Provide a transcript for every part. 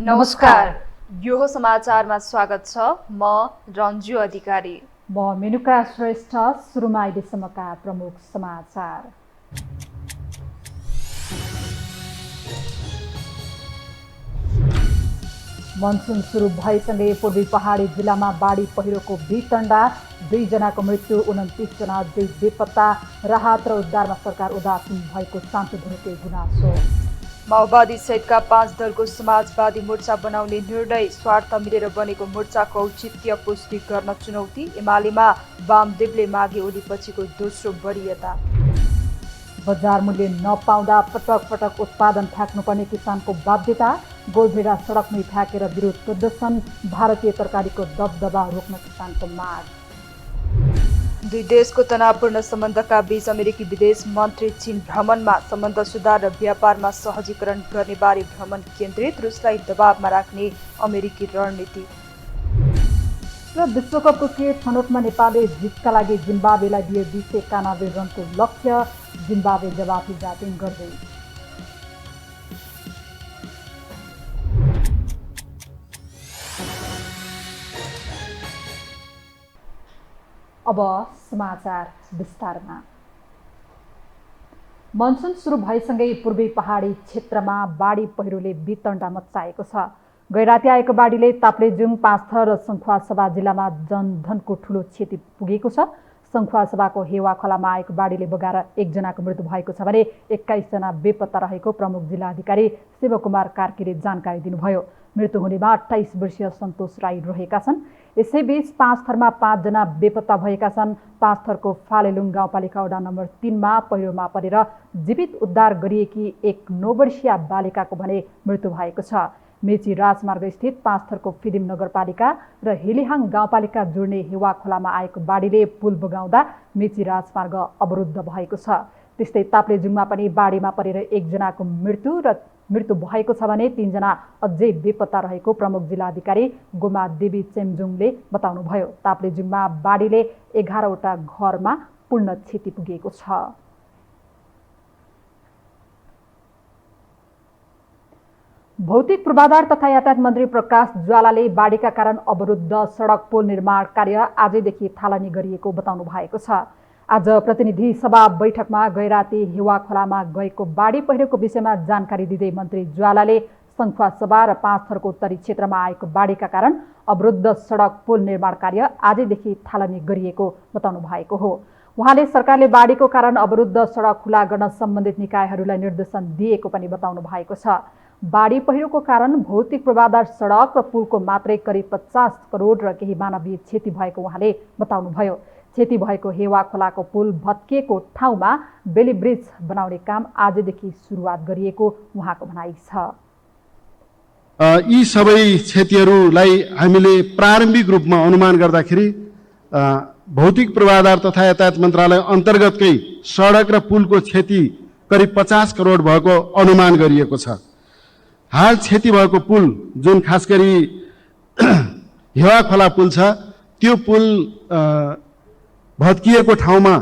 नमस्कार, यो हो समाचारमा स्वागत छ। म रन्जु अधिकारी। म मेनुका श्रेष्ठ। सुरुमा अहिलेसम्मका प्रमुख समाचार। मनसुन सुरु भएसँगै पूर्वी पहाडी जिल्लामा बाढी पहिरोको वितण्डा, 2 जनाको मृत्यु, 29 जना अझै बेपत्ता। राहत र उद्धारमा सरकार उदासीन भएको सांसद ढुके गुनासो। माओवादी सहितका 5 दलको समाजवादी मोर्चा बनाउने निर्णय, स्वार्थ मिलेर बनेको मोर्चाको औचित्य पुष्टि गर्न चुनौती। एमालेमा वामदेवले मागे ओलीपछिको दोस्रो वरियता। बजार मूल्य नपाउँदा पटक पटक उत्पादन फ्याक्नुपर्ने किसानको बाध्यता, गोलभेडा सडकमै फ्याँकेर विरोध प्रदर्शन। भारतीय तरकारीको दबदबा रोक्न किसानको माग। 2 देशको तनावपूर्ण सम्बन्धका बीच अमेरिकी विदेश मन्त्री चीन भ्रमणमा। सम्बन्ध सुधार र व्यापारमा सहजीकरण गर्ने बारे भ्रमण केन्द्रित। रुसलाई दबावमा राख्ने अमेरिकी रणनीति। र विश्वकपको क्रिकेट छनौटमा नेपालले जितका लागि जिम्बाब्वेलाई दिए 291 रनको लक्ष्य। जिम्बाब्वे जवाफी ब्याटिङ गर्दै। अब समाचार विस्तारमा। मनसुन सुरु भएसँगै पूर्वी पहाडी क्षेत्रमा बाढी पहिरोले वितण्डा मच्चाएको छ। गैराती आएको बाढीले ताप्लेजुङ, पाँचथर र सङ्खुवासभा जिल्लामा जनधनको ठूलो क्षति पुगेको छ। सङ्खुवासभाको हेवा खोलामा आएको बाढीले बगाएर 1 जनाको मृत्यु भएको छ भने 21 जना बेपत्ता रहेको प्रमुख जिल्ला अधिकारी शिवकुमार कार्कीले जानकारी दिनुभयो। मृत्यु हुनेमा 28 वर्षीय सन्तोष राई रहेका छन्। यसैबीच पाँचथरमा 5 जना बेपत्ता भएका छन्। पाँचथरको फालेलुङ गाउँपालिका वडा नम्बर 3 मा पहिरोमा परेर जीवित उद्धार गरिएकी 1 9 वर्षीय बालिकाको भने मृत्यु भएको छ। मेची राजमार्ग स्थित पाँचथरको फिदिम नगरपालिका र हिलिहाङ गाउँपालिका जोड्ने हेवा खोलामा आएको बाढीले पुल बगाउँदा मेची राजमार्ग अवरुद्ध भएको छ। त्यस्तै ताप्लेजुङमा पनि बाढीमा परेर 1 जनाको मृत्यु भएको छ भने 3 जना अझै बेपत्ता रहेको प्रमुख जिल्ला अधिकारी गोमा देवी चेम्जुङले बताउनुभयो। ताप्लेजुङमा बाढीले 11 वटा घरमा पूर्ण क्षति पुगेको छ। भौतिक पूर्वाधार तथा यातायात मन्त्री प्रकाश ज्वालाले बाढीका कारण अवरुद्ध सडक पुल निर्माण कार्य आजैदेखि थालनी गरिएको बताउनु भएको छ। आज प्रतिनिधि सभा बैठकमा गैराती हेवा खोलामा गएको बाढी पहिरोको विषयमा जानकारी दिँदै मन्त्री ज्वालाले सङ्खुवासभा र पाँचथरको उत्तरी क्षेत्रमा आएको बाढीका कारण अवरुद्ध सडक पुल निर्माण कार्य आजैदेखि थालनी गरिएको बताउनु भएको हो। उहाँले सरकारले बाढीको कारण अवरुद्ध सडक खुला गर्न सम्बन्धित निकायहरूलाई निर्देशन दिएको पनि बताउनु भएको छ। बाढी पहिरोको कारण भौतिक पूर्वाधार सडक र पुलको मात्रै करिब 50 करोड र केही मानवीय क्षति भएको उहाँले बताउनुभयो। क्षति भएको हेवा खोलाको पुल भत्किएको ठाउँमा बेली ब्रिज बनाउने काम आजदेखि सुरुवात गरिएको उहाँको भनाइ छ। यी सबै क्षतिहरूलाई हामीले प्रारम्भिक रूपमा अनुमान गर्दाखेरि भौतिक पूर्वाधार तथा यातायात मन्त्रालय अन्तर्गतकै सडक र पुलको क्षति करिब 50 करोड भएको अनुमान गरिएको छ। हाल क्षति भएको पुल जुन खास गरी हेवा खोला पुल छ, त्यो पुल भत्किएको ठाउँमा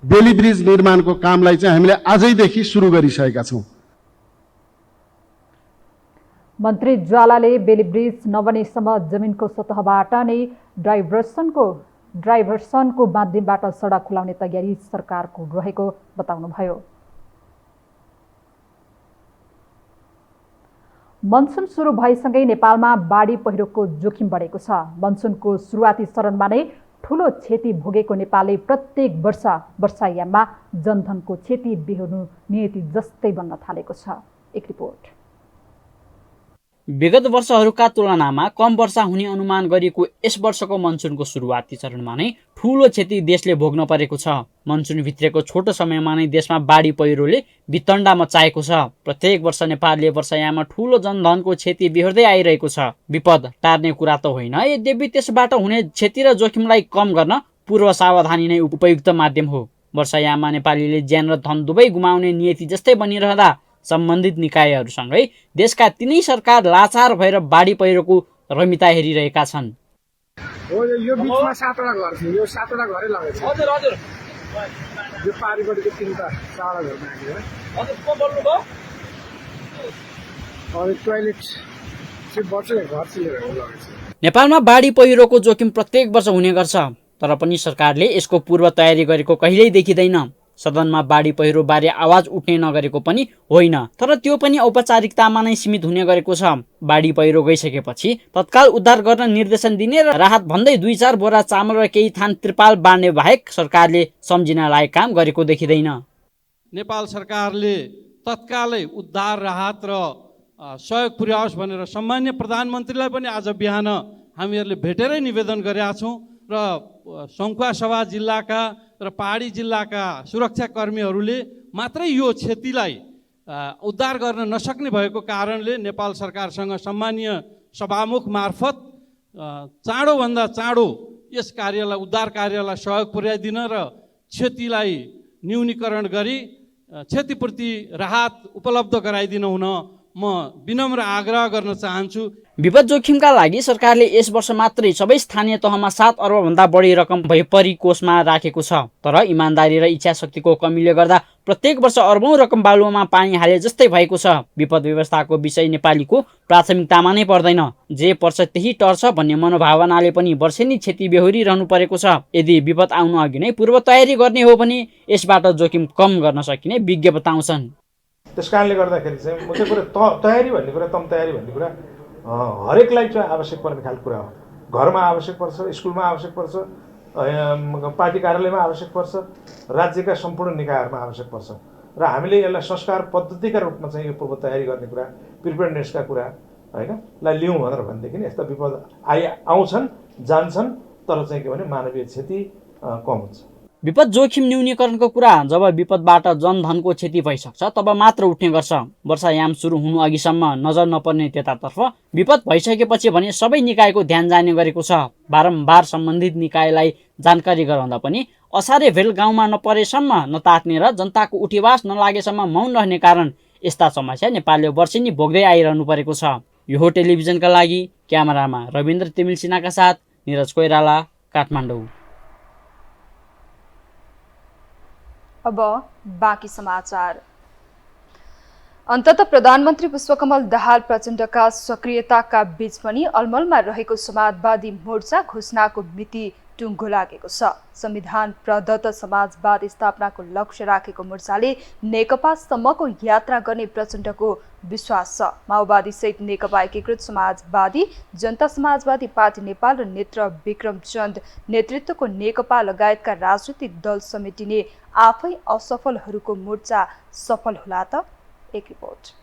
बेली ब्रिज निर्माणको कामलाई चाहिँ हामीले आजैदेखि सुरु गरिसकेका छौँ। मन्त्री ज्वालाले बेली ब्रिज नबनेसम्म जमिनको सतहबाट नै डाइभर्सनको माध्यमबाट सडक खुलाउने तयारी सरकारको रहेको बताउनुभयो। मनसुन सुरु भएसँगै नेपालमा बाढी पहिरोको जोखिम बढेको छ। मनसुनको सुरुवाती चरणमा नै ठूलो क्षति भोगेको नेपालले प्रत्येक वर्ष वर्षायाममा जनधनको क्षति बेहोर्नु नियति जस्तै बन्न थालेको छ। एक रिपोर्ट। विगत वर्षहरूका तुलनामा कम वर्षा हुने अनुमान गरिएको यस वर्षको मनसुनको सुरुवाती चरणमा नै ठूलो क्षति देशले भोग्न परेको छ। मनसुन भित्रको छोटो समयमा नै देशमा बाढी पहिरोले वितण्डा मचाएको छ। प्रत्येक वर्ष नेपालले वर्षायाममा ठूलो जनधनको क्षति बेहोर्दै आइरहेको छ। विपद टार्ने कुरा त होइन, यद्यपि त्यसबाट हुने क्षति र जोखिमलाई कम गर्न पूर्व सावधानी नै उपयुक्त माध्यम हो। वर्षायाममा नेपालीले ज्यान र धन दुवै गुमाउने नियति जस्तै बनिरहँदा सम्बन्धित निकायहरूसँगै देशका तीनै सरकार लाचार भएर बाढी पहिरोको रमिता हेरिरहेका छन्। यो बीचमा 7वटा घर थियो, यो 7वटा घरै लगेछ। हजुर हजुर, यो पारिपट्टिको 3टा 4वटा घर माग्यो। हजुर को बोल्नु भयो? अनि टोयलेट त्यो बच्चे घर चिलेर लगेछ। नेपालमा बाढी पहिरोको जोखिम प्रत्येक वर्ष हुने गर्छ, तर पनि सरकारले यसको पूर्व तयारी गरेको कहिल्यै देखिँदैन। सदनमा बाढी पहिरो बारे आवाज उठ्ने नगरेको पनि होइन, तर त्यो पनि औपचारिकतामा नै सीमित हुने गरेको छ। बाढी पहिरो गइसकेपछि तत्काल उद्धार गर्न निर्देशन दिने र राहत भन्दै 2-4 बोरा चामल र केही थान त्रिपाल बाँड्ने बाहेक सरकारले सम्झिन लायक काम गरेको देखिँदैन। नेपाल सरकारले तत्कालै उद्धार राहत र सहयोग पुर्याओस् भनेर सम्माननीय प्रधानमन्त्रीलाई पनि आज बिहान हामीहरूले भेटेरै निवेदन गरेका छौँ र सङ्खुवासभा जिल्लाका र पहाडी जिल्लाका सुरक्षाकर्मीहरूले मात्रै यो क्षतिलाई उद्धार गर्न नसक्ने भएको कारणले नेपाल सरकारसँग सम्मानीय सभामुख मार्फत चाँडोभन्दा चाँडो यस कार्यलाई उद्धार कार्यलाई सहयोग पुर्याइदिन र क्षतिलाई न्यूनीकरण गरी क्षतिपूर्ति राहत उपलब्ध गराइदिन हुन म विनम्र आग्रह गर्न चाहन्छु। विपद जोखिमका लागि सरकारले यस वर्ष मात्रै सबै स्थानीय तहमा 7 अर्बभन्दा बढी रकम भयपरी कोषमा राखेको छ, तर इमान्दारी र इच्छाशक्तिको कमीले गर्दा प्रत्येक वर्ष अर्बौं रकम बालुवामा पानी हाले जस्तै भएको छ। विपद व्यवस्थाको विषय नेपालीको प्राथमिकतामा नै पर्दैन, जे पर्छ त्यही टर्छ भन्ने मनोभावनाले पनि वर्षेनी क्षति बेहोरिरहनु परेको छ। यदि विपद आउनु अघि नै पूर्व तयारी गर्ने हो भने यसबाट जोखिम कम गर्न सकिने विज्ञ बताउँछन्। त्यस कारणले गर्दाखेरि चाहिँ मुख्य कुरा तयारी भन्ने कुरा तयारी भन्ने कुरा हरेकलाई चाहिँ आवश्यक पर्ने खालको कुरा हो। घरमा आवश्यक पर्छ, स्कुलमा आवश्यक पर्छ, पार्टी कार्यालयमा आवश्यक पर्छ, राज्यका सम्पूर्ण निकायहरूमा आवश्यक पर्छ र हामीले यसलाई संस्कार पद्धतिका रूपमा चाहिँ यो पूर्व तयारी गर्ने कुरा, प्रिपेयर्डनेसका कुरा होइन लाई लिउँ भनेर भनेदेखि यस्ता विपद आउँछन् जान्छन्, तर चाहिँ के भने मानवीय क्षति कम हुन्छ। विपद जोखिम न्यूनीकरणको कुरा जब विपदबाट जनधनको क्षति भइसक्छ तब मात्र उठ्ने गर्छ। वर्षायाम सुरु हुनु अघिसम्म नजर नपर्ने त्यतातर्फ विपद भइसकेपछि भने सबै निकायको ध्यान जाने गरेको छ। बारम्बार सम्बन्धित निकायलाई जानकारी गराउँदा पनि असारे भेल गाउँमा नपरेसम्म नतात्ने र जनताको उठीवास नलागेसम्म मौन रहने कारण यस्ता समस्या नेपालले वर्षेनी भोग्दै आइरहनु परेको छ। यो टेलिभिजनका लागि क्यामेरामा रविन्द्र तिमिल सिन्हाका साथ निरज कोइराला, काठमाडौँ। अब बाँकी समाचार। अन्तत प्रधानमन्त्री पुष्पकमल दाहाल प्रचण्डका सक्रियताका बीच पनि अलमलमा रहेको समाजवादी मोर्चा घोषणाको मिति टुङ्गो लागेको छ। संविधान प्रदत्त समाजवाद स्थापनाको लक्ष्य राखेको मोर्चाले नेकपासम्मको यात्रा गर्ने प्रचण्डको विश्वास छ। माओवादी सहित नेकपा एकीकृत समाजवादी, जनता समाजवादी पार्टी नेपाल र नेत्र विक्रम चन्द नेतृत्वको नेकपा लगायतका राजनीतिक दल समेटिने आफै असफलहरूको मोर्चा सफल होला त? एक रिपोर्ट।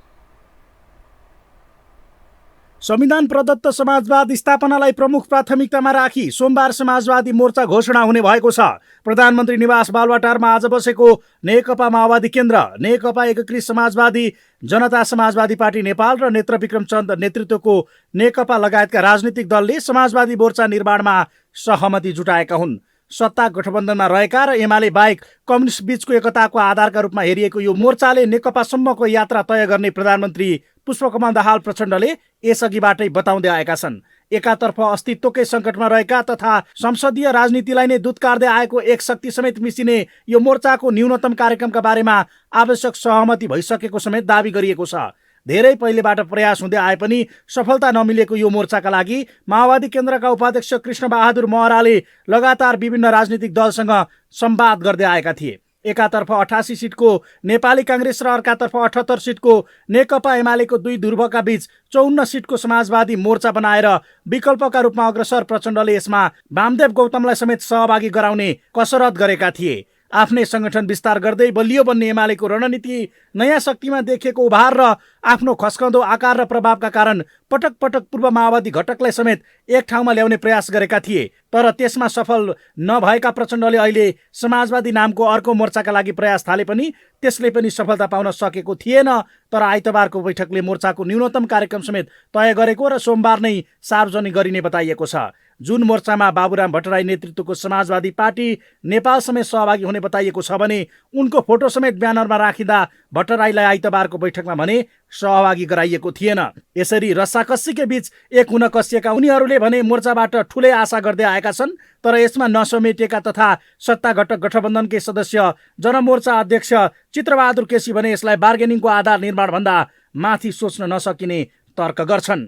संविधान प्रदत्त समाजवाद स्थापनालाई प्रमुख प्राथमिकतामा राखी सोमबार समाजवादी मोर्चा घोषणा हुने भएको छ। प्रधानमन्त्री निवास बालुवाटारमा आज बसेको नेकपा माओवादी केन्द्र, नेकपा एकीकृत समाजवादी, जनता समाजवादी पार्टी नेपाल र नेत्र विक्रम चन्द नेतृत्वको नेकपा लगायतका राजनीतिक दलले समाजवादी मोर्चा निर्माणमा सहमति जुटाएका हुन्। सत्ता गठबन्धनमा रहेका र एमाले बाहेक कम्युनिस्ट बीचको एकताको आधारका रूपमा हेरिएको यो मोर्चाले नेकपासम्मको यात्रा तय गर्ने प्रधानमन्त्री पुष्पकमल दाहाल प्रचण्डले यसअघिबाटै बताउँदै आएका छन्। एकातर्फ अस्तित्वकै सङ्कटमा रहेका तथा संसदीय राजनीतिलाई नै दुत्कार्दै आएको एक शक्ति समेत मिसिने यो मोर्चाको न्यूनतम कार्यक्रमका बारेमा आवश्यक सहमति भइसकेको समेत दावी गरिएको छ। धेरै पहिलेबाट प्रयास हुँदै आए पनि सफलता नमिलेको यो मोर्चाका लागि माओवादी केन्द्रका उपाध्यक्ष कृष्णबहादुर महराले लगातार विभिन्न राजनीतिक दलसँग संवाद गर्दै आएका थिए। एकातर्फ 88 सिटको नेपाली काङ्ग्रेस र अर्कातर्फ 78 सिटको नेकपा एमालेको दुई ध्रुवका बीच 54 सिटको समाजवादी मोर्चा बनाएर विकल्पका रूपमा अग्रसर प्रचण्डले यसमा वामदेव गौतमलाई समेत सहभागी गराउने कसरत गरेका थिए। आफ्नै सङ्गठन विस्तार गर्दै बलियो बन्ने एमालेको रणनीति नयाँ शक्तिमा देखिएको उभार र आफ्नो खस्कँदो आकार र प्रभावका कारण पटक पटक पूर्व माओवादी घटकलाई समेत एक ठाउँमा ल्याउने प्रयास गरेका थिए। तर त्यसमा सफल नभएका प्रचण्डले अहिले समाजवादी नामको अर्को मोर्चाका लागि प्रयास थाले पनि त्यसले पनि सफलता पाउन सकेको थिएन। तर आइतबारको बैठकले मोर्चाको न्यूनतम कार्यक्रम समेत तय गरेको र सोमबार नै सार्वजनिक गरिने बताइएको छ। जुन मोर्चामा बाबुराम भट्टराई नेतृत्वको समाजवादी पार्टी नेपाल समेत सहभागी हुने बताइएको छ भने उनको फोटो समेत ब्यानरमा राखिँदा भट्टराईलाई आइतबारको बैठकमा भने सहभागी गराइएको थिएन। यसरी रस्साकस्सीकै बीच एक हुन कसिएका उनीहरूले भने मोर्चाबाट ठुलै आशा गर्दै आएका छन्। तर यसमा नसमेटिएका तथा सत्ता घटक गठबन्धनकै सदस्य जनमोर्चा अध्यक्ष चित्रबहादुर केसी भने यसलाई बार्गेनिङको आधार निर्माणभन्दा माथि सोच्न नसकिने तर्क गर्छन्।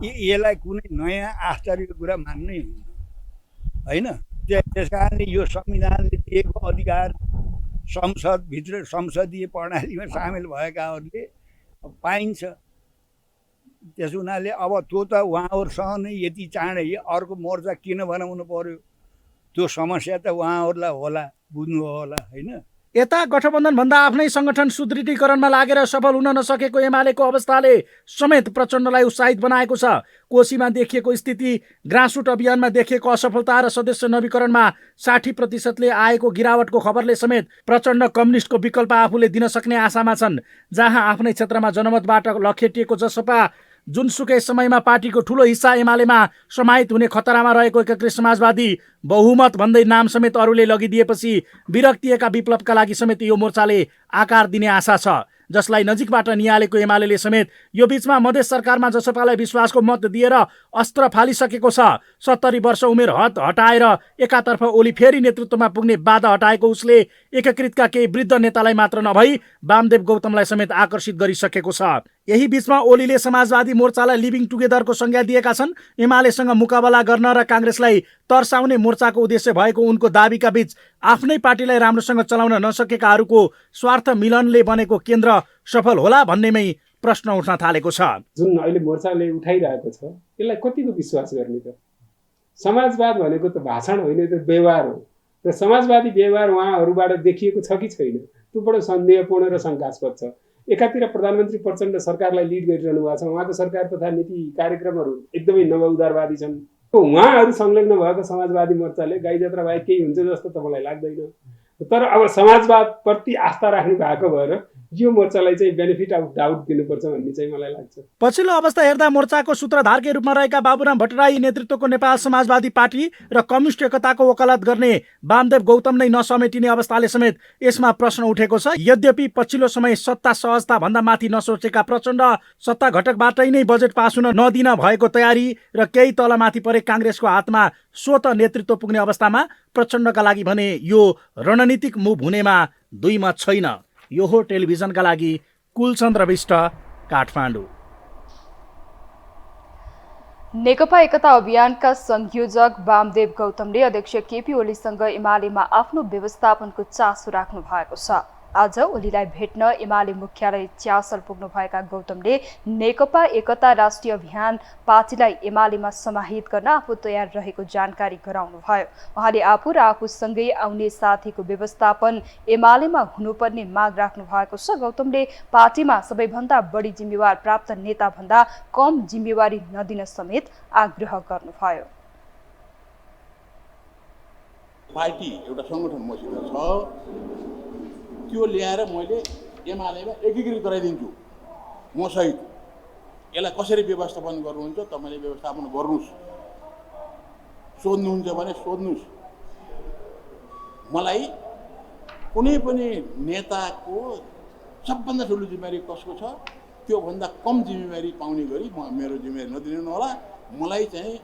यसलाई कुनै नयाँ आश्चर्यको कुरा मान्नै हुन्न होइन। त्यस कारणले यो संविधानले दिएको अधिकार संसदभित्र संसदीय प्रणालीमा सामेल भएकाहरूले पाइन्छ। त्यस हुनाले अब त्यो त उहाँहरूसँग नै यति चाँडै अर्को मोर्चा किन बनाउनु पर्यो, त्यो समस्या त उहाँहरूलाई होला, बुझ्नु होला होइन। यता गठबन्धनभन्दा आफ्नै सङ्गठन सुदृढीकरणमा लागेर सफल हुन नसकेको एमालेको अवस्थाले समेत प्रचण्डलाई उत्साहित बनाएको छ। कोशीमा देखिएको स्थिति, ग्रासरुट अभियानमा देखिएको असफलता र सदस्य नवीकरणमा 60%ले आएको गिरावटको खबरले समेत प्रचण्ड कम्युनिस्टको विकल्प आफूले दिन सक्ने आशामा छन्। जहाँ आफ्नै क्षेत्रमा जनमतबाट लखेटिएको जसपा जुनसुकै समयमा पार्टीको ठूलो हिस्सा एमालेमा समाहित हुने खतरामा रहेको एकीकृत समाजवादी बहुमत भन्दै नाम समेत अरूले लगिदिएपछि विरक्तिएका विप्लवका लागि समेत यो मोर्चाले आकार दिने आशा छ, जसलाई नजिकबाट निहालेको एमाले समेत यो बीचमा मधेस सरकारमा जसपालाई विश्वासको मत दिएर अस्त्र फालिसकेको छ। 70 वर्ष उमेर हद हटाएर एकातर्फ ओली फेरि नेतृत्वमा पुग्ने बाधा हटाएको उसले एकीकृतका केही वृद्ध नेतालाई मात्र नभई वामदेव गौतमलाई समेत आकर्षित गरिसकेको छ। यही बीचमा ओलीले समाजवादी मोर्चालाई लिभिङ टुगेदरको संज्ञा दिएका छन्। एमालेसँग मुकाबला गर्न र काङ्ग्रेसलाई तर्साउने मोर्चाको उद्देश्य भएको उनको दाबीका बीच आफ्नै पार्टीलाई राम्रोसँग चलाउन नसकेकाहरूको स्वार्थ मिलनले बनेको केन्द्र सफल होला भन्नेमै प्रश्न उठ्न थालेको छ। जुन अहिले मोर्चाले उठाइरहेको छ यसलाई कतिको विश्वास गर्ने त? समाजवाद भनेको त भाषण होइन, त्यो व्यवहार हो र समाजवादी व्यवहार उहाँहरूबाट देखिएको छ कि छैन त्यो बडो सन्देहपूर्ण र शङ्कास्पद छ। एकातिर प्रधानमन्त्री प्रचण्ड सरकारलाई लिड गरिरहनु भएको छ, उहाँको सरकार तथा नीति कार्यक्रमहरू एकदमै नवउदारवादी छन्। उहाँहरू संलग्न भएको समाजवादी मोर्चाले गाई जात्रा बाहेक केही हुन्छ जस्तो त मलाई लाग्दैन। तर अब समाजवादप्रति आस्था राख्नु भएको भएर यो मोर्चालाई चाहिँ बेनिफिट अफ डाउट दिनुपर्छ भन्ने चाहिँ मलाई लाग्छ। पछिल्लो अवस्था हेर्दा मोर्चाको सूत्रधारकै रूपमा रहेका बाबुराम भट्टराई नेतृत्वको नेपाल समाजवादी पार्टी र कम्युनिस्ट एकताको वकालत गर्ने वामदेव गौतम नै नसमेटिने अवस्थाले समेत यसमा प्रश्न उठेको छ। यद्यपि पछिल्लो समय सत्ता सहजता भन्दा माथि नसोचेका प्रचण्ड सत्ता घटकबाटै नै बजेट पास हुन नदिन भएको तयारी र केही तलमाथि परे काङ्ग्रेसको हातमा स्वत नेतृत्व पुग्ने अवस्थामा प्रचण्डका लागि भने यो रणनीतिक मुभ हुनेमा दुई मत छैन। यो हो टेलिभिजनका लागि कुलचन्द्र विष्ट, काठमाडौँ। नेकपा एकता अभियानका संयोजक वामदेव गौतमले अध्यक्ष केपी ओलीसँग एमालेमा आफ्नो व्यवस्थापनको चासो राख्नु भएको छ। आज ओलीलाई भेट्न एमाले मुख्यालय च्यासल पुग्नु भएका गौतमले नेकपा एकता राष्ट्रिय अभियान पार्टीलाई एमालेमा समाहित गर्न आफू तयार रहेको जानकारी गराउनुभयो। उहाँले आफू र आफूसँगै आउने साथीको व्यवस्थापन एमालेमा हुनुपर्ने माग राख्नु भएको छ। गौतमले पार्टीमा सबैभन्दा बढी जिम्मेवार प्राप्त नेता भन्दा कम जिम्मेवारी नदिन समेत आग्रह गर्नुभयो। पार्टी एउटा सङ्गठन मसित छ, त्यो ल्याएर मैले एमालेमा एकीकृत गराइदिन्छु म सहित। यसलाई कसरी व्यवस्थापन गर्नुहुन्छ तपाईँले व्यवस्थापन गर्नुहोस्, सोध्नुहुन्छ भने सोध्नुहोस्। मलाई कुनै पनि नेताको सबभन्दा ठुलो जिम्मेवारी कसको छ त्योभन्दा कम जिम्मेवारी पाउने गरी मेरो जिम्मेवारी नदिनु होला। मलाई चाहिँ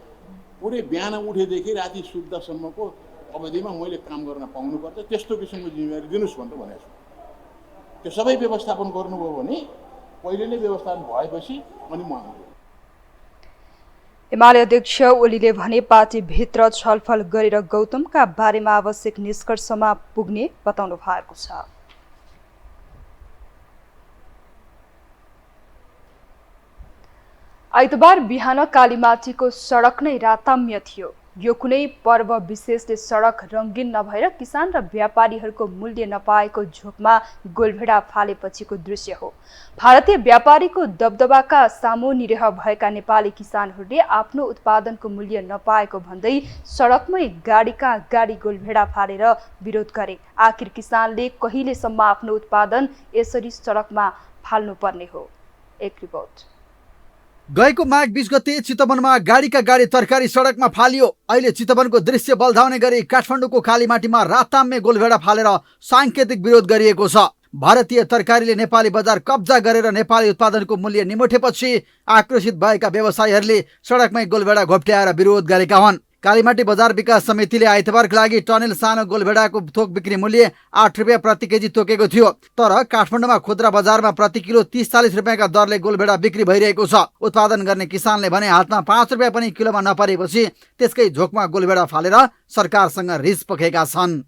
पुरै बिहान उठेदेखि राति सुत्दासम्मको अवधिमा मैले काम गर्न पाउनुपर्छ, त्यस्तो किसिमको जिम्मेवारी दिनुहोस् भनेर भनेको छु। त्यो सबै व्यवस्थापन गर्नुभयो भने पहिले नै व्यवस्थापन भएपछि अनि म आउँछु। एमाले अध्यक्ष ओलीले भने पार्टीभित्र छलफल गरेर गौतमका बारेमा आवश्यक निष्कर्षमा पुग्ने बताउनु भएको छ। आइतबार बिहान कालीमाटीको सडक नै राताम्य थियो। यो कुनै पर्व विशेषले सडक रङ्गीन नभएर किसान र व्यापारीहरूको मूल्य नपाएको झोकमा गोलभेडा फालेपछिको दृश्य हो। भारतीय व्यापारीको दबदबाका सामु निरह भएका नेपाली किसानहरूले आफ्नो उत्पादनको मूल्य नपाएको भन्दै सडकमै गाडीका गाडी गोलभेडा फालेर विरोध गरे। आखिर किसानले कहिलेसम्म आफ्नो उत्पादन यसरी सडकमा फाल्नुपर्ने हो? एक रिपोर्ट। गएको माघ 20 गते चितवनमा गाडीका गाडी तरकारी सडकमा फालियो। अहिले चितवनको दृश्य बल्झाउने गरी काठमाडौँको कालीमाटीमा राताम्य गोलभेडा फालेर सांकेतिक विरोध गरिएको छ। भारतीय तरकारीले नेपाली बजार कब्जा गरेर नेपाली उत्पादनको मूल्य निमोठेपछि आक्रोशित भएका व्यवसायीहरूले सडकमै गोलभेडा घोप्ट्याएर विरोध गरेका हुन्। कालीमाटी बजार विकास समितिले आइतबारका लागि टनेल सानो गोलभेडाको थोक बिक्री मूल्य 8 रुपियाँ प्रति केजी तोकेको थियो। तर काठमाडौँमा खुद्रा बजारमा प्रति किलो 30-40 रुपियाँका दरले गोलभेडा बिक्री भइरहेको छ। उत्पादन गर्ने किसानले भने हातमा 5 रुपियाँ पनि किलोमा नपरेपछि त्यसकै झोकमा गोलभेडा फालेर सरकारसँग रिस पोखेका छन्।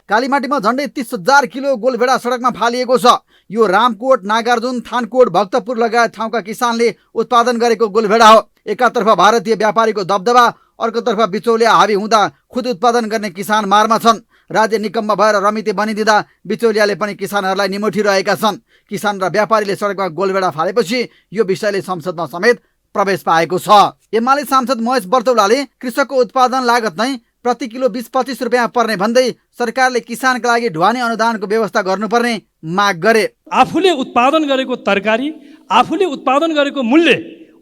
कालीमाटीमा झण्डै 30,000 किलो गोलभेडा सडकमा फालिएको छ। यो रामकोट, नागार्जुन, थानकोट, भक्तपुर लगायत ठाउँका किसानले उत्पादन गरेको गोलभेडा हो। एकातर्फ भारतीय व्यापारीको दबदबा, अर्कोतर्फ बिचौलिया हावी हुँदा खुद उत्पादन गर्ने किसान मारमा छन्। राज्य निकम्म भएर रमिते बनिदिँदा बिचौलियाले पनि किसानहरूलाई निमोठिरहेका छन्। किसान र व्यापारीले सडकमा गोलभेडा फालेपछि यो विषयले संसदमा समेत प्रवेश पाएको छ। एमाले सांसद महेश बर्तौलाले कृषकको उत्पादन लागत नै प्रति किलो 20-25 रुपियाँ पर्ने भन्दै सरकारले किसानका लागि ढुवानी अनुदानको व्यवस्था गर्नुपर्ने माग गरे। आफूले उत्पादन गरेको तरकारी, आफूले उत्पादन गरेको मूल्य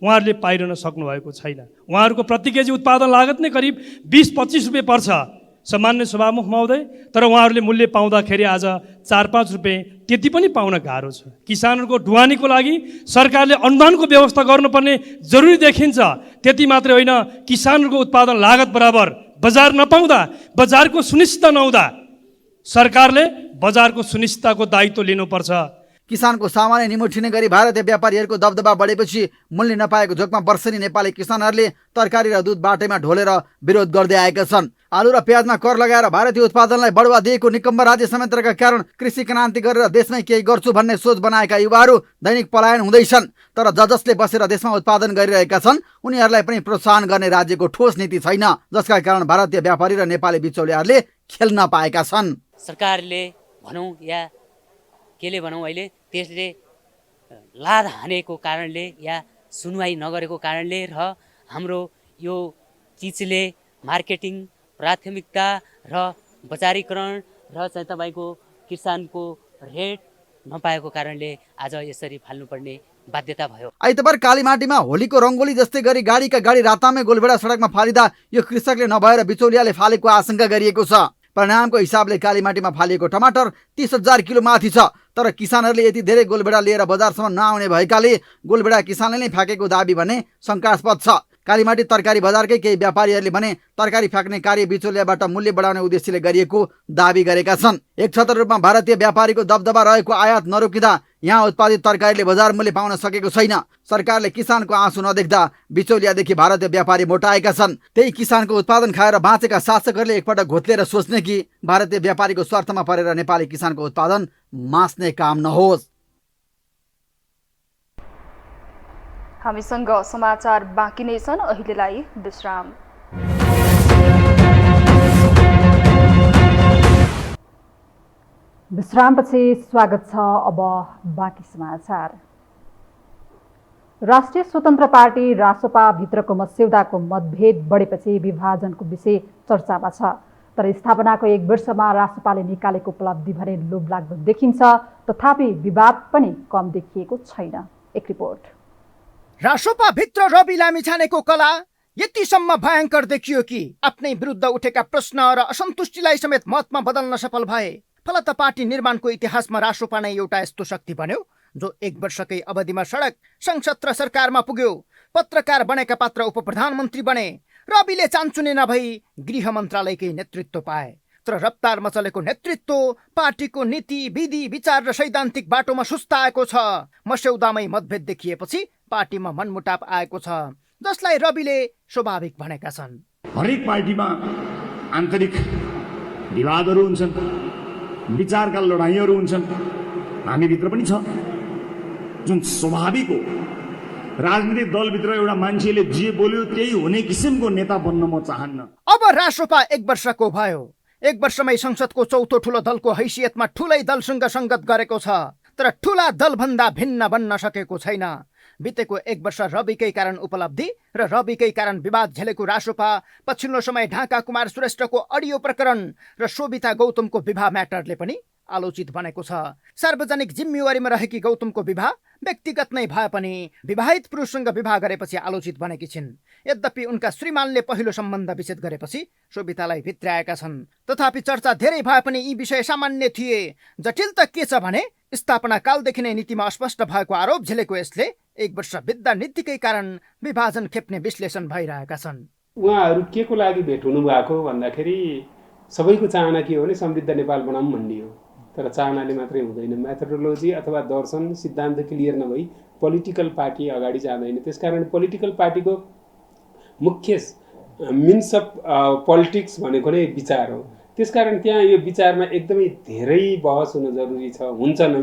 उहाँहरूले पाइरहन सक्नुभएको छैन। उहाँहरूको प्रति केजी उत्पादन लागत नै करिब 20-25 रुपियाँ पर्छ सामान्य सभामुख महोदय, तर उहाँहरूले मूल्य पाउँदाखेरि आज 4-5 रुपियाँ त्यति पनि पाउन गाह्रो छ। किसानहरूको ढुवानीको लागि सरकारले अनुदानको व्यवस्था गर्नुपर्ने जरुरी देखिन्छ। त्यति मात्रै होइन, किसानहरूको उत्पादन लागत बराबर बजार नपाउँदा, बजारको सुनिश्चितता नहुँदा सरकारले बजारको सुनिश्चितताको दायित्व लिनुपर्छ। किसानको सामान्य निमुठिने गरी भारतीय व्यापारीहरूको दबदबा बढेपछि मूल्य नपाएको झोकमा वर्षेनी नेपाली किसानहरूले तरकारी र दुध बाटैमा ढोलेर विरोध गर्दै आएका छन्। आलु र प्याजमा कर लगाएर भारतीय उत्पादनलाई बढावा दिएको निकम्ब राज्य संयन्त्रका कारण कृषि क्रान्ति गरेर देशमै केही गर्छु भन्ने सोच बनाएका युवाहरू दैनिक पलायन हुँदैछन्। तर जसले बसेर देशमा उत्पादन गरिरहेका छन् उनीहरूलाई पनि प्रोत्साहन गर्ने राज्यको ठोस नीति छैन, जसका कारण भारतीय व्यापारी र नेपाली बिचौलियाहरूले खेल्न पाएका छन्। सरकारले भनौँ या केले भनौँ, अहिले त्यसले लाद हानेको कारणले या सुनवाई नगरेको कारणले र हाम्रो यो चिजले मार्केटिङ प्राथमिकता र बजारीकरण र चाहिँ तपाईँको किसानको रेट नपाएको कारणले आज यसरी फाल्नुपर्ने बाध्यता भयो। आइतबार कालीमाटीमा होलीको रङ्गोली जस्तै गरी गाडीका गाडी रातामै गोलभेडा सडकमा फालिँदा यो कृषकले नभएर बिचौलियाले फालेको आशंका गरिएको छ। परिणामको हिसाबले कालीमाटीमा फालिएको टमाटर 30,000 किलो माथि छ। तर किसानहरूले यति धेरै गोलभेडा लिएर बजारसम्म नआउने भएकाले गोलभेडा किसानले नै फ्याँकेको दाबी भने शङ्कास्पद छ। कालीमाटी तरकारी बजारकै केही व्यापारीहरूले भने तरकारी फ्याँक्ने कार्य बिचौलियाबाट मूल्य बढाउने उद्देश्यले गरिएको दाबी गरेका छन्। एकछत्र रूपमा भारतीय व्यापारीको दबदबा रहेको आयात नरोकिँदा यहाँ उत्पादित तरकारीले बजार मूल्य पाउन सकेको छैन। सरकारले किसानको आँसु नदेख्दा बिचौलियादेखि भारतीय व्यापारी मोटाएका छन्। त्यही किसानको उत्पादन खाएर बाँचेका शासकहरूले एकपटक घोत्लेर सोच्ने कि भारतीय व्यापारीको स्वार्थमा परेर नेपाली किसानको उत्पादन मास्ने काम नहोस्। हामीसँग समाचार बाँकी नै छन्, अहिलेलाई विश्राम। विश्रामपछि स्वागत छ। अब बाँकी समाचार। राष्ट्रिय स्वतन्त्र पार्टी रासोपा भित्रको मस्यौदाको मतभेद बढेपछि विभाजनको विषय चर्चामा छ। तर स्थापनाको 1 वर्षमा रासोपाले निकालेको उपलब्धि भने लोभलाग्दो देखिन्छ, तथापि विवाद पनि कम देखिएको छैन। एक रिपोर्ट। रासोपा भित्र रवि लामिछानेको कला यतिसम्म भयङ्कर देखियो कि आफ्नै विरुद्ध उठेका प्रश्न र असन्तुष्टिलाई समेत मतमा बदल्न सफल भए। फलत पार्टी निर्माणको इतिहासमा रासोपा नै एउटा यस्तो शक्ति बन्यो जो 1 वर्षकै अवधिमा सडक, संसद र सरकारमा पुग्यो। पत्रकार बनेका पात्र उप प्रधानमन्त्री बने। रविले चान्चुने नभई गृह मन्त्रालयकै नेतृत्व पाए। तर रफ्तारमा चलेको नेतृत्व पार्टीको नीति, विधि, विचार र सैद्धान्तिक बाटोमा सुस्ताएको छ। मस्यौदामै मतभेद देखिएपछि पार्टीमा मनमुटाव आएको छ, जसलाई रविले स्वाभाविक भनेका छन्। हरेक पार्टीमा आन्तरिक विवादहरू हुन्छन्, विचारका लडाइँहरू हुन्छन्, हामीभित्र पनि छ, जुन स्वाभाविक हो। राजनीतिक दलभित्र एउटा मान्छेले जे बोल्यो त्यही हुने किसिमको नेता बन्न म चाहन्न। अब रासोपा 1 वर्षको भयो। 1 वर्षमै संसदको चौथो ठुलो दलको हैसियतमा ठुलै दलसँग संगत गरेको छ, तर ठुला दलभन्दा भिन्न बन्न सकेको छैन। बितेको 1 वर्ष रविकै कारण उपलब्धि र रविकै कारण विवाद झेलेको रासोपा पछिल्लो समय ढाका कुमार श्रेष्ठको अडियो प्रकरण र शोभिता गौतमको विवाह म्याटरले पनि आलोचित बनेको छ। सार्वजनिक जिम्मेवारीमा रहेकी गौतमको विवाह व्यक्तिगत नै भए पनि विवाहित पुरुषसँग विवाह गरेपछि आलोचित बनेकी छिन्। यद्यपि उनका श्रीमानले पहिलो सम्बन्ध विच्छेद गरेपछि सोभितालाई भित्र्याएका छन्। तथापि चर्चा धेरै भए पनि यी विषय सामान्य थिए। जटिलता के छ भने स्थापना कालदेखि नै नीतिमा अस्पष्ट भएको आरोप झेलेको यसले 1 वर्ष बित्दा नीतिकै कारण विभाजन खेप्ने विश्लेषण भइरहेका छन्। उहाँहरू के को लागि भेट हुनु भएको भन्दाखेरि सबैको चाहना के हो भने समृद्ध नेपाल बनाऊँ भन्ने हो। तर चाहनाले मात्रै हुँदैन। मेथोडोलोजी अथवा दर्शन सिद्धान्त क्लियर नभई पोलिटिकल पार्टी अगाडि जाँदैन। त्यसकारण पोलिटिकल पार्टीको मुख्य मिन्स अफ पोलिटिक्स भनेको नै विचार हो। त्यसकारण त्यहाँ यो विचारमा एकदमै धेरै बहस हुन जरुरी छ। हुन्छ नै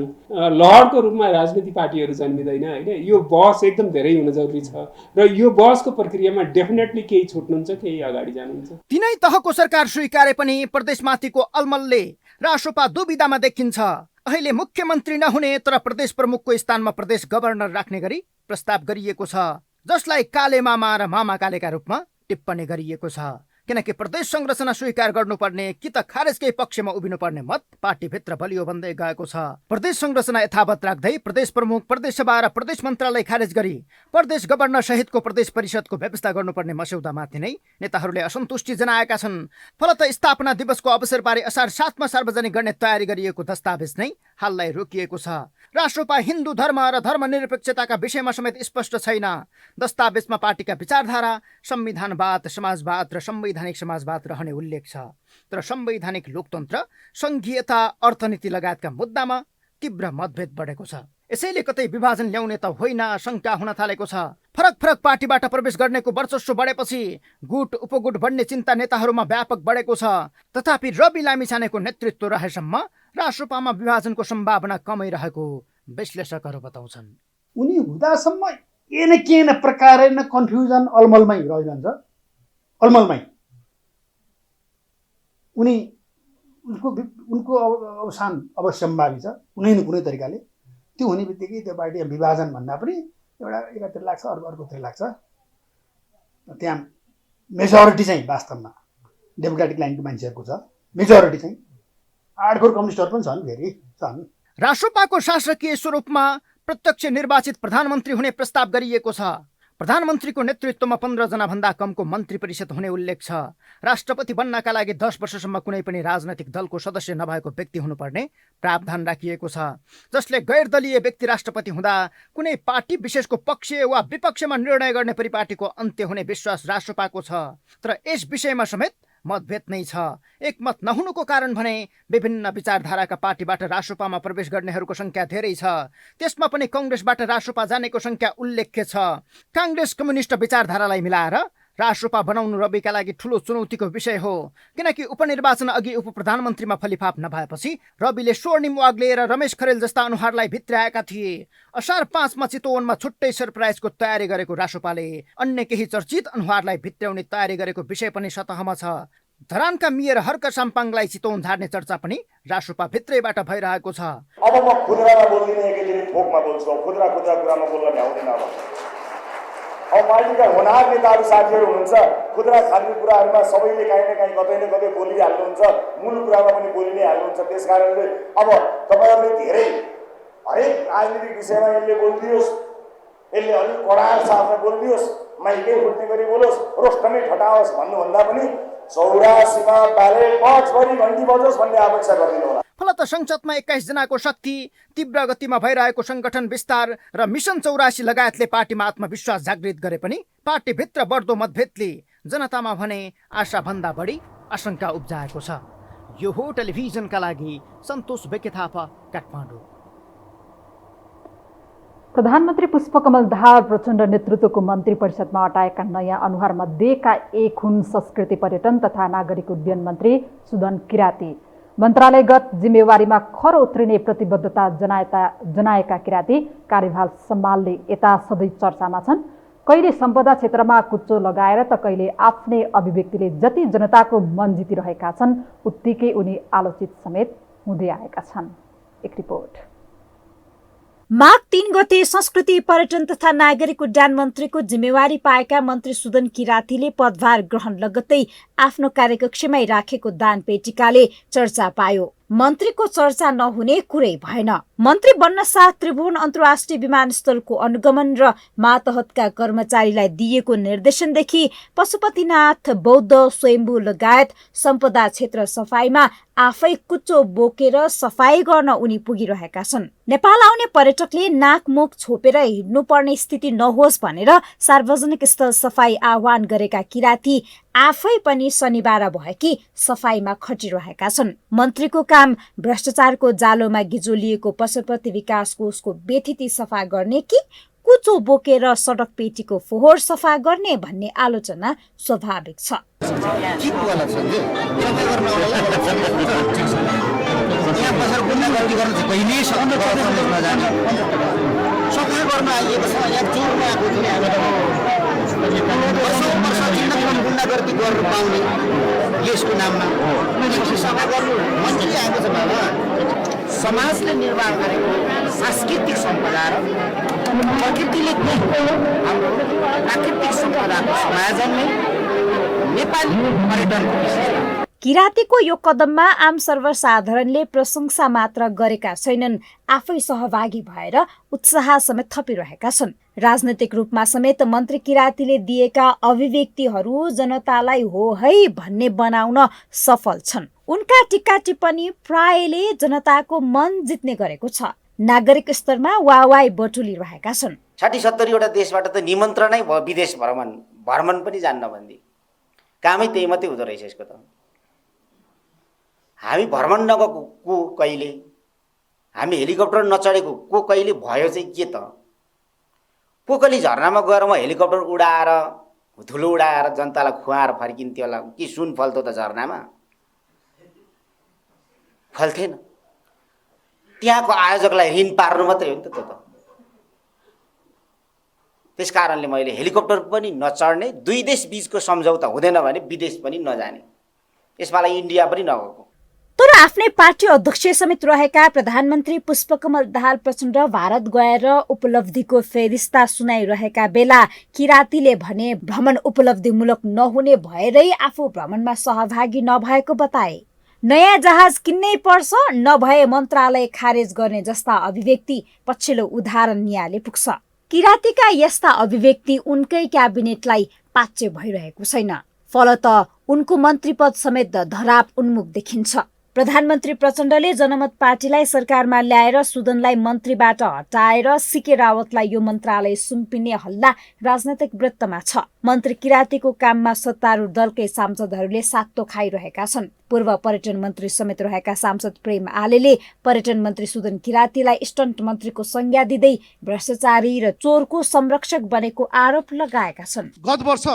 लहरको रूपमा राजनीतिक पार्टीहरू जन्मिँदैन होइन। यो बहस एकदम धेरै हुन जरुरी छ र यो बहसको प्रक्रियामा डेफिनेटली केही छुट्नुहुन्छ, केही अगाडि जानुहुन्छ। तिनै तहको सरकार स्वीकारे पनि प्रदेशमाथिको अलमलले रासोपा दुविधामा देखिन्छ। अहिले मुख्यमन्त्री नहुने तर प्रदेश प्रमुखको स्थानमा प्रदेश गभर्नर राख्ने गरी प्रस्ताव गरिएको छ, जसलाई काले मामा र मामा कालेका रूपमा टिप्पणी गरिएको छ। किनकि प्रदेश संरचना स्वीकार गर्नुपर्ने कि त खारेजकै पक्षमा उभिनुपर्ने मत पार्टीभित्र बलियो बन्दै गएको छ। प्रदेश संरचना यथावत राख्दै प्रदेश प्रमुख, प्रदेश सभा र प्रदेश मन्त्रालय खारेज गरी प्रदेश गभर्नर सहितको प्रदेश परिषदको व्यवस्था गर्नुपर्ने मस्यौदामाथि नै नेताहरूले असन्तुष्टि जनाएका छन्। फलत स्थापना दिवसको अवसरबारे असार 7 मा सार्वजनिक गर्ने तयारी गरिएको दस्तावेज नै हाललाई रोकिएको छ। राष्ट्रपा हिन्दू धर्म र धर्मनिरपेक्षताका विषयमा समेत स्पष्ट छैन। दस्तावेजमा पार्टीका विचारधारा संविधानवाद, समाजवाद र संवैधानिक समाजवाद रहने उल्लेख छ। तर संवैधानिक लोकतन्त्र, संघीयता, अर्थनीति लगायतका मुद्दामा तीव्र मतभेद बढेको छ। यसैले कतै विभाजन ल्याउने त होइन शङ्का हुन थालेको छ। फरक फरक पार्टीबाट प्रवेश गर्नेको वर्चस्व बढेपछि गुट उपगुट बढ्ने चिन्ता नेताहरूमा व्यापक बढेको छ। तथापि रवि लामिछानेको नेतृत्व रहेसम्म राष्ट्रपामा विभाजनको सम्भावना कमै रहेको विश्लेषकहरू बताउँछन्। उनी हुँदासम्म के न प्रकारे न कन्फ्युजन अलमलमै रहिरहन्छ। अलमलमै उनको अवसान अवश्यम्भावी छ कुनै न कुनै तरिकाले। त्यो हुने बित्तिकै त्यो पार्टी विभाजन भन्दा पनि एउटा एकातिर लाग्छ, अर्कोतिर लाग्छ। त्यहाँ मेजोरिटी चाहिँ वास्तवमा डेमोक्रेटिक लाइनको मान्छेहरूको छ। मेजोरिटी चाहिँ आडखोर कम्युनिस्टहरू पनि छन्, फेरि छन्। राष्ट्रपाको शासकीय स्वरूपमा प्रत्यक्ष निर्वाचित प्रधानमन्त्री हुने प्रस्ताव गरिएको छ। प्रधानमन्त्रीको नेतृत्वमा 15 जना भन्दा कमको मन्त्री परिषद हुने उल्लेख छ। राष्ट्रपति बन्नका लागि 10 वर्षसम्म कुनै पनि राजनैतिक दलको सदस्य नभएको व्यक्ति हुनुपर्ने प्रावधान राखिएको छ, जसले गैर दलीय व्यक्ति राष्ट्रपति हुँदा कुनै पार्टी विशेषको पक्ष वा विपक्षमा निर्णय गर्ने परिपाटीको अन्त्य हुने विश्वास राष्ट्रपाको छ। तर यस विषयमा समेत मतभेद नै छ। एकमत नहुनुको कारण भने विभिन्न विचारधाराका पार्टीबाट राष्ट्रपामा प्रवेश गर्नेहरूको संख्या धेरै छ। त्यसमा पनि कङ्ग्रेसबाट राष्ट्रपा जानेको संख्या उल्लेख्य छ। काङ्ग्रेस कम्युनिस्ट विचारधारालाई मिलाएर राष्ट्रपा बनाउनु रविका लागि ठूलो चुनौतीको विषय हो। किनकि उपनिर्वाचन अघि उप प्रधानमन्त्रीमा फलिफाप नभएपछि रविले स्वर्णिम वाग्ले र रमेश खरेल जस्ता अनुहारलाई भित्र्याएका थिए। असार 5 मा चितवनमा छुट्टै सरप्राइजको तयारी गरेको राष्ट्रपाले अन्य केही चर्चित अनुहारलाई भित्र्याउने तयारी गरेको विषय पनि सतहमा छ। धरानका मेयर हर्क साम्पाङलाई चितवन झार्ने चर्चा पनि राष्ट्रपा भित्रैबाट भइरहेको छ। अब म खुद्रामा बोल्दिनँ, एकैचोटि थोकमा बोल्छु। खुद्रा कुरामा बोल्न भ्याउँदिनँ। अब पार्टीका होनार नेताहरू साथीहरू हुनुहुन्छ, खुद्रा खाने कुराहरूमा सबैले काहीँ न काहीँ कतै न कतै बोलिहाल्नुहुन्छ, मूल कुरामा पनि बोलि नै हाल्नुहुन्छ। त्यस कारणले अब तपाईँहरूले धेरै हरेक राजनीतिक विषयमा यसले बोलिदियोस्, यसले अलिक कडार साथमा बोलिदियोस्, माइकै फुट्ने गरी बोलोस्, रोस्टमै ठटाओस् भन्नुभन्दा पनि 84 मा ब्यालेट बक्सभरि घन्टी बजोस् भन्ने अपेक्षा गरिदिनु होला। फलत संसदमा 21 जनाको शक्ति, तीव्र गतिमा भइरहेको संगठन विस्तार र मिसन 84 लगायतले पार्टीमा आत्मविश्वास जागृत गरे पनि पार्टीभित्र बढ्दो मतभेदले जनतामा भने आशाभन्दा बढी आशंका उब्जाएको छ। यो हो टेलिभिजनका लागि सन्तोष बेकेथापा, काठमाडौँ। प्रधानमन्त्री पुष्पकमल दाहाल प्रचण्ड नेतृत्वको मन्त्री परिषदमा अटाएका नयाँ अनुहारमध्येका एक हुन् संस्कृति पर्यटन तथा नागरिक उड्डयन मन्त्री सुदन किराती। मन्त्रालयगत जिम्मेवारीमा खर उत्रिने प्रतिबद्धता जनाएका किराती कार्यभार सम्हाल्ने यता सधैँ चर्चामा छन्। कहिले सम्पदा क्षेत्रमा कुच्चो लगाएर त कहिले आफ्नै अभिव्यक्तिले जति जनताको मन जितिरहेका छन् उत्तिकै उनी आलोचित समेत हुँदै आएका छन्। एक रिपोर्ट। माघ 3 गते संस्कृति पर्यटन तथा नागरिक उड्डयन मन्त्रीको जिम्मेवारी पाएका मन्त्री सुदन किरातीले पदभार ग्रहण लगत्तै आफ्नो कार्यकक्षमै राखेको दान पेटिकाले चर्चा पायो। मन्त्रीको चर्चा नहुने कुरै भएन। मन्त्री बन्न साथ त्रिभुवन अन्तर्राष्ट्रिय विमानस्थलको अनुगमन र मातहतका कर्मचारीलाई दिएको निर्देशनदेखि पशुपतिनाथ बौद्ध स्वयम्भू लगायत सम्पदा क्षेत्र सफाईमा आफै कुचो बोकेर सफाई गर्न उनी पुगिरहेका छन्। नेपाल आउने पर्यटकले नाक मुख छोपेर हिँड्नुपर्ने स्थिति नहोस् भनेर सार्वजनिक स्थल सफाई आह्वान गरेका किराती आफै पनि शनिबार भएकी सफाईमा खटिरहेका छन्। मन्त्रीको काम भ्रष्टाचारको जालोमा गिजोलिएको पशुपति विकास कोषको बेथिति सफा गर्ने कि कुचो बोकेर सडक पेटीको फोहोर सफा गर्ने भन्ने आलोचना स्वाभाविक छ। समाजले निर्वाह गरेको सांस्कृतिक सम्पदा र प्रकृतिले हाम्रो प्राकृतिक सम्पदाको समाजन नै नेपाली पर्यटनको विषय। किरातीको यो कदममा आम सर्वसाधारणले प्रशंसा मात्र गरेका छैनन्, आफै सहभागी भएर उत्साह समेत थपिरहेका छन्। राजनैतिक रूपमा समेत मन्त्री किरातीले दिएका अभिव्यक्तिहरू जनतालाई हो है भन्ने बनाउन सफल छन्। उनका टिक्का टिप्पणी प्रायले जनताको मन जित्ने गरेको छ। नागरिक स्तरमा वाहवाही बटुलिरहेका छन्। 60-70 वटा देशबाट त निमन्त्रणै भयो विदेश भ्रमण पनि जान्न भन्दी कामै त्यही मात्रै हुँदो रहेछ। यसको त हामी भ्रमण नगएको को कहिले, हामी हेलिकप्टर नचढेको को कहिले भयो चाहिँ के त? पोखली झरनामा गएर म हेलिकप्टर उडाएर धुलो उडाएर जनतालाई खुवाएर फर्किन्थ्यो होला कि सुन फल्थ्यो त झरनामा? फल्थेन। त्यहाँको आयोजकलाई ऋण पार्नु मात्रै हो नि त त्यो त। त्यस कारणले मैले हेलिकप्टर पनि नचढ्ने, दुई देश बीचको सम्झौता हुँदैन भने विदेश पनि नजाने, यसमालाई इन्डिया पनि नगएको। तर आफ्नै पार्टी अध्यक्ष समेत रहेका प्रधानमन्त्री पुष्पकमल दाहाल प्रचण्ड भारत गएर उपलब्धिको फेरिस्ता सुनाइरहेका बेला किरातीले भने भ्रमण उपलब्धिमूलक नहुने भएरै आफू भ्रमणमा सहभागी नभएको बताए। नयाँ जहाज किन्नै पर्छ, नभए मन्त्रालय खारेज गर्ने जस्ता अभिव्यक्ति पछिल्लो उदाहरण नियाले पुग्छ। किरातीका यस्ता अभिव्यक्ति उनकै क्याबिनेटलाई पाच्य भइरहेको छैन। फलत उनको मन्त्री पद समेत धराप उन्मुख देखिन्छ। प्रधानमन्त्री प्रचण्डले जनमत पार्टीलाई सरकारमा ल्याएर सुदनलाई मन्त्रीबाट हटाएर सीके रावतलाई यो मन्त्रालय सुम्पिने हल्ला राजनैतिक वृत्तमा छ। मन्त्री किरातीको काममा सत्तारूढ दलकै सांसदहरूले सातो खाइरहेका छन्। पूर्व पर्यटन मन्त्री समेत रहेका सांसद प्रेम आलेले पर्यटन मन्त्री सुदन किरातीलाई स्टन्ट मन्त्रीको संज्ञा दिँदै भ्रष्टाचारी र चोरको संरक्षक बनेको आरोप लगाएका छन्। गत वर्ष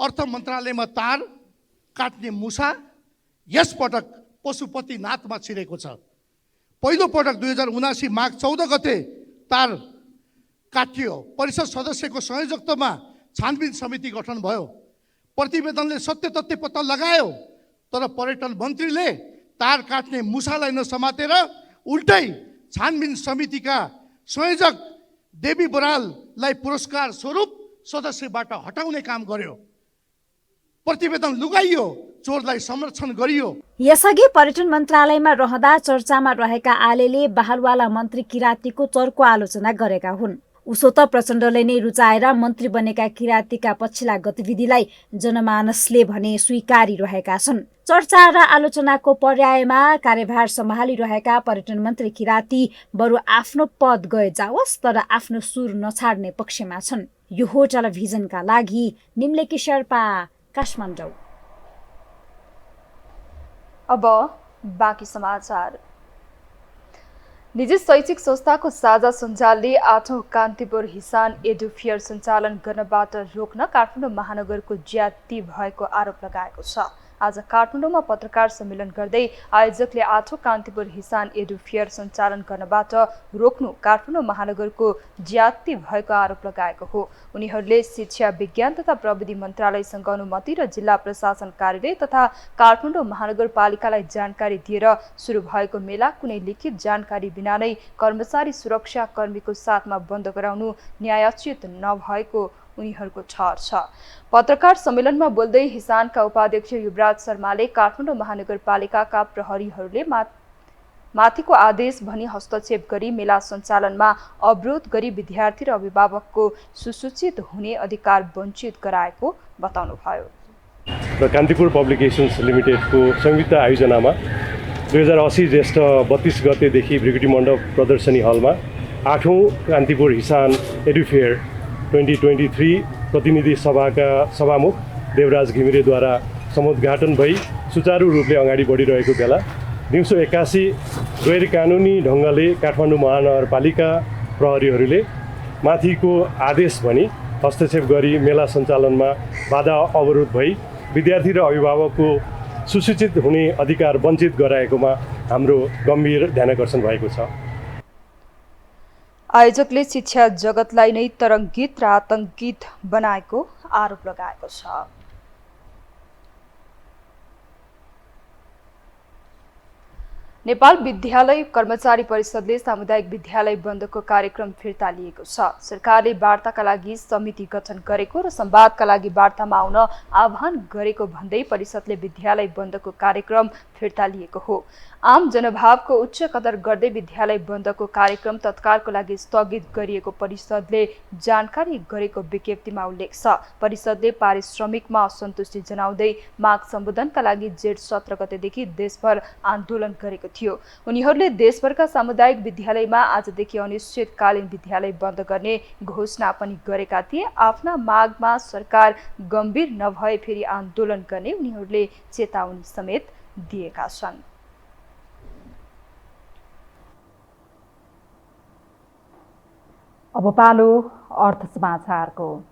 अर्थ मन्त्रालयमा तार काट्ने मुसा यस पटक पशुपतिनाथमा छिरेको छ। पहिलो पटक 2079 माघ 14 गते तार काटियो। परिषद सदस्यको संयोजकत्वमा छानबिन समिति गठन भयो। प्रतिवेदनले सत्य तथ्य पत्ता लगायो, तर पर्यटन मन्त्रीले तार काट्ने मुसालाई नसमातेर उल्टै छानबिन समितिका संयोजक देवी बराललाई पुरस्कार स्वरूप सदस्यबाट हटाउने काम गर्यो। प्रतिवेदन लुगाइयो, चोरलाई संरक्षण गरियो। यसअघि पर्यटन मन्त्रालयमा रहँदा चर्चामा रहेका आलेले बहालवाला मन्त्री किरातीको चर्को आलोचना गरेका हुन्। उसो त प्रचण्डले नै रुचाएर मन्त्री बनेका किरातीका पछिल्ला गतिविधिलाई जनमानसले भने स्वीकारिरहेका छन्। चर्चा र आलोचनाको पर्यायमा कार्यभार सम्हालिरहेका पर्यटन मन्त्री किराती बरु आफ्नो पद गए जाओस् तर आफ्नो सुर नछाड्ने पक्षमा छन्। यो हो टेलिभिजनका लागि निम्लेकी शेर्पा, काठमाडौँ। अब बाँकी समाचार। निजी शैक्षिक संस्थाको साझा सञ्जालले 8औं कान्तिपुर हिसान एडुफेयर सञ्चालन गर्नबाट रोक्न काठमाडौँ महानगरको ज्यादती भएको आरोप लगाएको छ। आज काठमाडौँमा पत्रकार सम्मेलन गर्दै आयोजकले 8औं कान्तिपुर हिसान एडुफेयर सञ्चालन गर्नबाट रोक्नु काठमाडौँ महानगरको ज्यादती भएको आरोप लगाएको हो। उनीहरूले शिक्षा विज्ञान तथा प्रविधि मन्त्रालयसँग अनुमति र जिल्ला प्रशासन कार्यालय तथा काठमाडौँ महानगरपालिकालाई जानकारी दिएर सुरु भएको मेला कुनै लिखित जानकारी बिना नै कर्मचारी सुरक्षा कर्मीको साथमा बन्द गराउनु न्यायोचित नभएको उनीहरूको ठहर छ। पत्रकार सम्मेलनमा बोल्दै हिसानका उपाध्यक्ष युवराज शर्माले काठमाडौँ महानगरपालिकाका प्रहरीहरूले माथिको आदेश भनी हस्तक्षेप गरी मेला सञ्चालनमा अवरोध गरी विद्यार्थी र अभिभावकको सुसूचित हुने अधिकार वञ्चित गराएको बताउनुभयो। र कान्तिपुर पब्लिकेसन्स लिमिटेडको संयुक्त आयोजनामा 2080 ज्येष्ठ 32 गतेदेखि भृगुटी मण्डप प्रदर्शनी हलमा 8औं कान्तिपुर हिसान एडुफेयर 2023 प्रतिनिधि सभाका सभामुख देवराज घिमिरेद्वारा समुद्घाटन भई सुचारू रूपले अगाडि बढिरहेको बेला दिउँसो 81 गैर कानुनी ढङ्गले काठमाडौँ महानगरपालिका प्रहरीहरूले माथिको आदेश भनी हस्तक्षेप गरी मेला सञ्चालनमा बाधा अवरोध भई विद्यार्थी र अभिभावकको सुसूचित हुने अधिकार वञ्चित गराएकोमा हाम्रो गम्भीर ध्यानाकर्षण भएको छ। आयोजकले शिक्षा जगतलाई नै तरङ्गित र आतङ्कित बनाएको आरोप लगाएको छ। नेपाल विद्यालय कर्मचारी परिषदले सामुदायिक विद्यालय बन्दको कार्यक्रम फिर्ता लिएको छ। सरकारले वार्ताका लागि समिति गठन गरेको र संवादका लागि वार्तामा आउन आह्वान गरेको भन्दै परिषदले विद्यालय बन्दको कार्यक्रम फिर्ता लिएको हो। आम जनभावको उच्च कदर गर्दै विद्यालय बन्दको कार्यक्रम तत्कालको लागि स्थगित गरिएको परिषदले जानकारी गरेको विज्ञप्तिमा उल्लेख छ। परिषदले पारिश्रमिकमा असन्तुष्टि जनाउँदै माग सम्बोधनका लागि जेठ 17 गतेदेखि देशभर आन्दोलन गरेको थियो। उनीहरूले देशभरका सामुदायिक विद्यालयमा आजदेखि अनिश्चितकालीन विद्यालय बन्द गर्ने घोषणा पनि गरेका थिए। आफ्ना मागमा सरकार गम्भीर नभए फेरि आन्दोलन गर्ने उनीहरूले चेतावनी समेत दिएका छन्। अब पालो अर्थ समाचारको।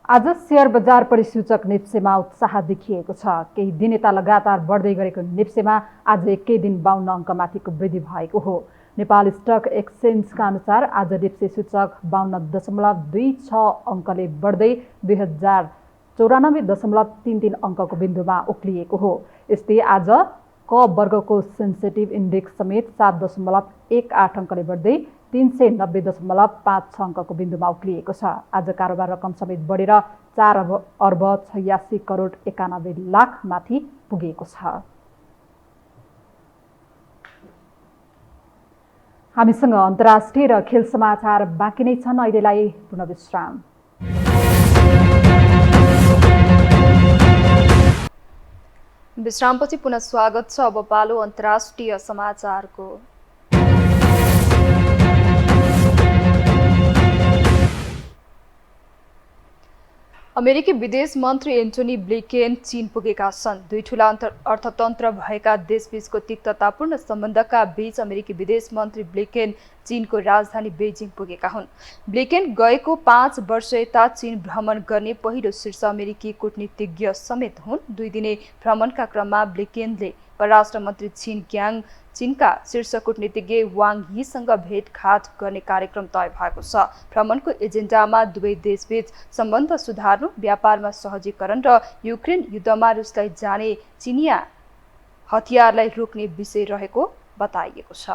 आज शेयर बजार परिसूचक नेप्सेमा उत्साह देखिएको छ। केही दिन यता लगातार बढ्दै गरेको नेप्सेमा आज एकै दिन 52 अङ्कमाथिको वृद्धि भएको हो। नेपाल स्टक एक्सचेन्जका अनुसार आज नेप्से सूचक 52.26 अङ्कले बढ्दै 2094.33 अङ्कको बिन्दुमा उक्लिएको हो। यस्तै आज क वर्गको सेन्सेटिभ इन्डेक्स समेत 7.18 अङ्कले बढ्दै 390.56 अङ्कको बिन्दुमा उक्लिएको छ। आज कारोबार रकम समेत बढेर 4,86,91,91 माथि पुगेको छ। हामीसँग अन्तर्राष्ट्रिय र खेल समाचार बाँकी नै छन्। अहिलेलाई पुनः विश्राम। विश्रामपछि पुनः स्वागत छ। अब पालो अन्तर्राष्ट्रिय समाचारको। अमेरिकी विदेश मन्त्री एन्टोनी ब्लिकेन चीन पुगेका छन्। दुई ठूला अर्थतन्त्र भएका देशबीचको तिक्ततापूर्ण सम्बन्धका बीच अमेरिकी विदेश मन्त्री ब्लिकेन चीनको राजधानी बेजिङ पुगेका हुन्। ब्लिकेन गएको 5 वर्ष यता चीन भ्रमण गर्ने पहिलो शीर्ष अमेरिकी कूटनीतिज्ञ समेत हुन्। 2 दिने भ्रमणका क्रममा ब्लिकेनले परराष्ट्र मन्त्री चीनका शीर्ष कूटनीतिज्ञ वाङ यीसँग भेटघाट गर्ने कार्यक्रम तय भएको छ। भ्रमणको एजेन्डामा दुवै देशबीच सम्बन्ध सुधार्नु, व्यापारमा सहजीकरण र युक्रेन युद्धमा रुसलाई जाने चिनिया हतियारलाई रोक्ने विषय रहेको बताइएको छ।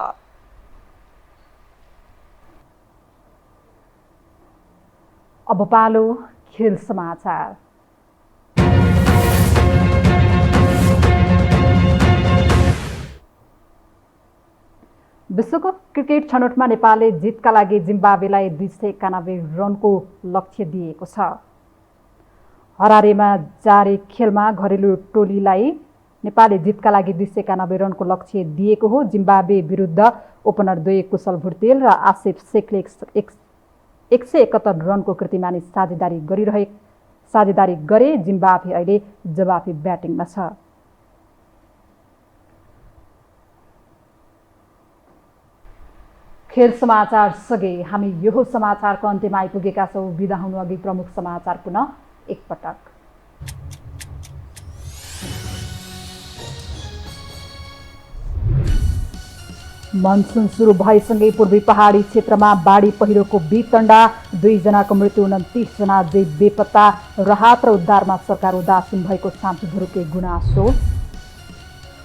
अब पालो खेल समाचार। विश्वकप क्रिकेट छनौटमा नेपालले जितका लागि जिम्बाब्वेलाई 291 रनको लक्ष्य दिएको छ। हरारेमा जारी खेलमा घरेलु टोलीलाई नेपालले जितका लागि 291 रनको लक्ष्य दिएको हो। जिम्बाब्वे विरुद्ध ओपनर द्वय कुशल भुर्तेल र आसिफ शेखले 171 रनको कीर्तिमानी साझेदारी गरे। जिम्बाब्वे अहिले जवाफी ब्याटिङमा छ। खेल समाचार सँगै हामी यो समाचारको अन्त्यमा आइपुगेका छौँ। बिदा हुनु अघि प्रमुख समाचार पुनः एकपटक। मनसुन सुरु भएसँगै पूर्वी पहाडी क्षेत्रमा बाढी पहिरोको वितण्डा, 2 जनाको मृत्यु, 29 जना अझै बेपत्ता। राहत र उद्धारमा सरकार उदासीन भएको साम्पु धुरुके गुनासो।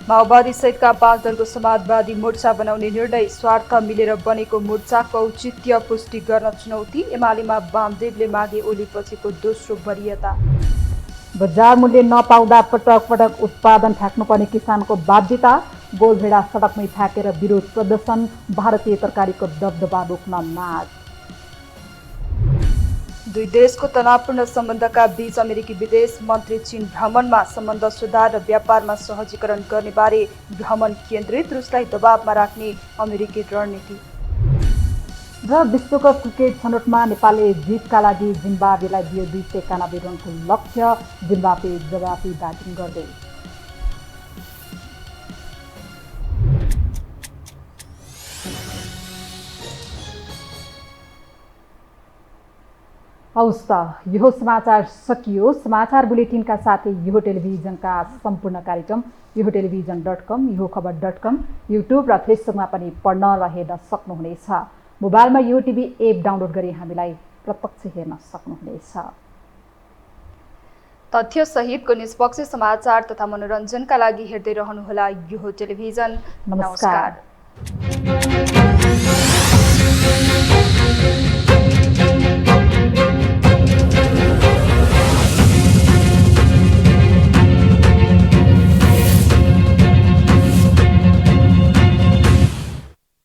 माओवादी सहितका 5 दलको समाजवादी मोर्चा बनाउने निर्णय, स्वार्थ मिलेर बनेको मोर्चाको औचित्य पुष्टि गर्न चुनौती। एमालेमा वामदेवले मागे ओलीपछिको दोस्रो वरियता। बजार मूल्य नपाउँदा पटक पटक उत्पादन फ्याक्नुपर्ने किसानको बाध्यता, गोलभेडा सडकमै फ्याँकेर विरोध प्रदर्शन, भारतीय तरकारीको दबदबा रोक्न माग। दुई देशको तनावपूर्ण सम्बन्धका बीच अमेरिकी विदेश मन्त्री चीन भ्रमणमा, सम्बन्ध सुधार र व्यापारमा सहजीकरण गर्ने बारे भ्रमण केन्द्रित, रुसलाई दबावमा राख्ने अमेरिकी रणनीति। र विश्वकप क्रिकेट छनौटमा नेपालले जितका लागि जिम्बाब्वेलाई दियो 291 रनको लक्ष्य, जिम्बाब्वे जवाफी ब्याटिङ गर्दै। हौस् त, यो समाचार सकियो। समाचार बुलेटिनका साथै यो टेलिभिजनका सम्पूर्ण कार्यक्रम yohoTelevision.com, yohokhबर.com, युट्युब र फेसबुकमा पनि पढ्न र हेर्न सक्नुहुनेछ। मोबाइलमा यो टिभी एप डाउनलोड गरी हामीलाई प्रत्यक्ष हेर्न सक्नुहुनेछ। तथ्य सहितको निष्पक्ष समाचार तथा मनोरञ्जनका लागि हेर्दै रहनुहोला यो टेलिभिजन। नमस्कार।